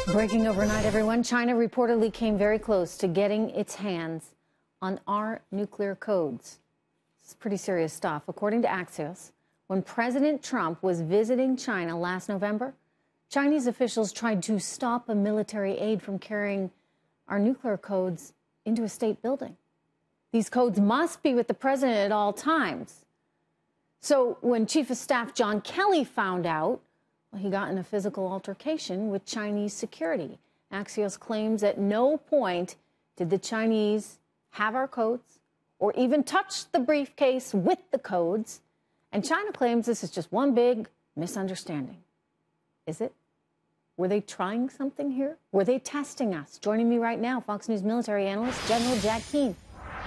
Breaking overnight, everyone. China reportedly came very close to getting its hands on our nuclear codes. This is pretty serious stuff. According to Axios, when President Trump was visiting China last November, Chinese officials tried to stop a military aide from carrying our nuclear codes into a state building. These codes must be with the president at all times. So when Chief of Staff John Kelly found out, well, he got in a physical altercation with Chinese security. Axios claims at no point did the Chinese have our codes or even touch the briefcase with the codes. And China claims this is just one big misunderstanding. Is it? Were they trying something here? Were they testing us? Joining me right now, Fox News military analyst General Jack Keane.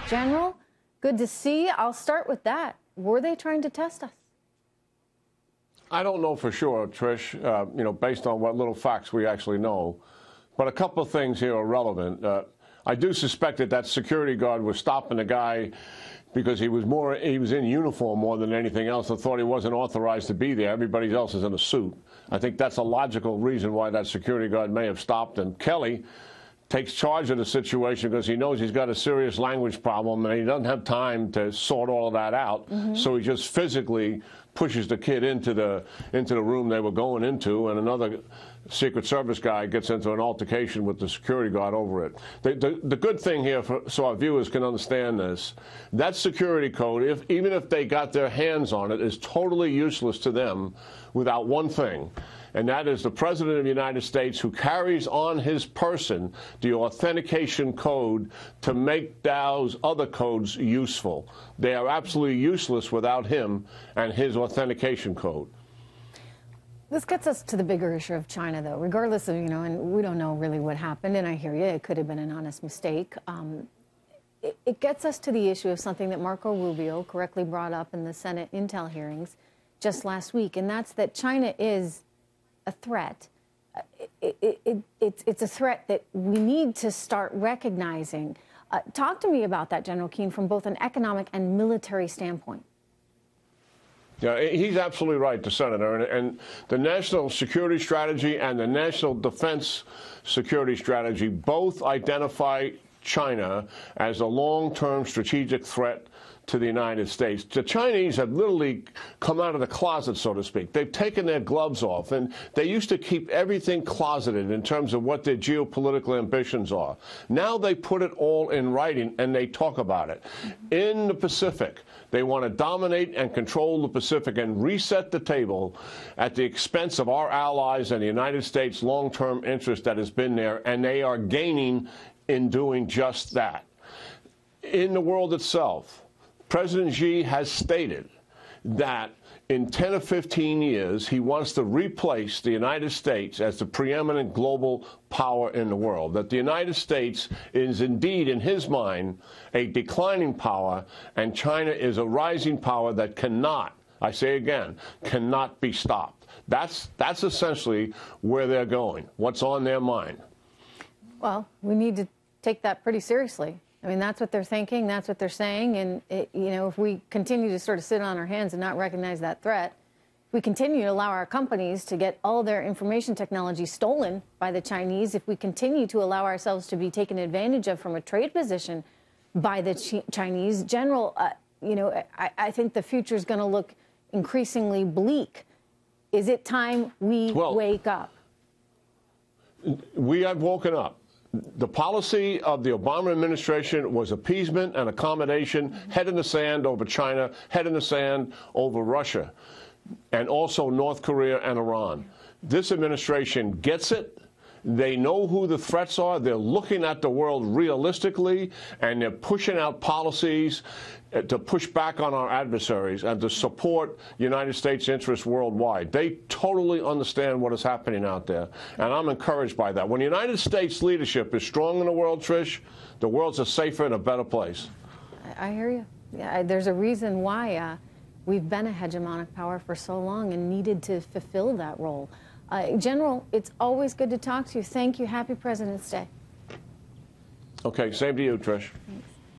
General, good to see you. I'll start with that. Were they trying to test us? I don't know for sure, Trish, based on what little facts we actually know. But a couple of things here are relevant. I do suspect that security guard was stopping the guy because he was in uniform more than anything else and thought he wasn't authorized to be there. Everybody else is in a suit. I think that's a logical reason why that security guard may have stopped. And Kelly takes charge of the situation because he knows he's got a serious language problem and he doesn't have time to sort all of that out. So he just physically pushes the kid into the room they were going into, and another Secret Service guy gets into an altercation with the security guard over it. The good thing here, so our viewers can understand this, that security code, even if they got their hands on it, is totally useless to them without one thing. And that is the President of the United States, who carries on his person the authentication code to make those other codes useful. They are absolutely useless without him and his authentication code. This gets us to the bigger issue of China, though, regardless of, and we don't know really what happened, and I hear you, it could have been an honest mistake. It gets us to the issue of something that Marco Rubio correctly brought up in the Senate Intel hearings just last week, and that's that China is a threat. It's a threat that we need to start recognizing. Talk to me about that, General Keane, from both an economic and military standpoint. Yeah, he's absolutely right, the senator. And the national security strategy and the national defense security strategy both identify China as a long-term strategic threat to the United States. The Chinese have literally come out of the closet, so to speak. They've taken their gloves off, and they used to keep everything closeted in terms of what their geopolitical ambitions are. Now they put it all in writing, and they talk about it. In the Pacific, they want to dominate and control the Pacific and reset the table at the expense of our allies and the United States' long-term interest that has been there, and they are gaining in doing just that. In the world itself, President Xi has stated that in 10 or 15 years, he wants to replace the United States as the preeminent global power in the world, that the United States is indeed, in his mind, a declining power, and China is a rising power that cannot, I say again, cannot be stopped. That's essentially where they're going, what's on their mind. Well, we need to take that pretty seriously. I mean, that's what they're thinking, that's what they're saying, and, if we continue to sort of sit on our hands and not recognize that threat, if we continue to allow our companies to get all their information technology stolen by the Chinese, if we continue to allow ourselves to be taken advantage of from a trade position by the Chinese, General, I think the future is going to look increasingly bleak. Is it time we wake up? We have woken up. The policy of the Obama administration was appeasement and accommodation, head in the sand over China, head in the sand over Russia, and also North Korea and Iran. This administration gets it. They know who the threats are. They're looking at the world realistically, and they're pushing out policies to push back on our adversaries and to support United States interests worldwide. They totally understand what is happening out there, and I'm encouraged by that. When the United States leadership is strong in the world, Trish, the world's a safer and a better place. I hear you. Yeah, there's a reason why we've been a hegemonic power for so long and needed to fulfill that role. General, it's always good to talk to you. Thank you. Happy President's Day. Okay, same to you, Trish. Thanks.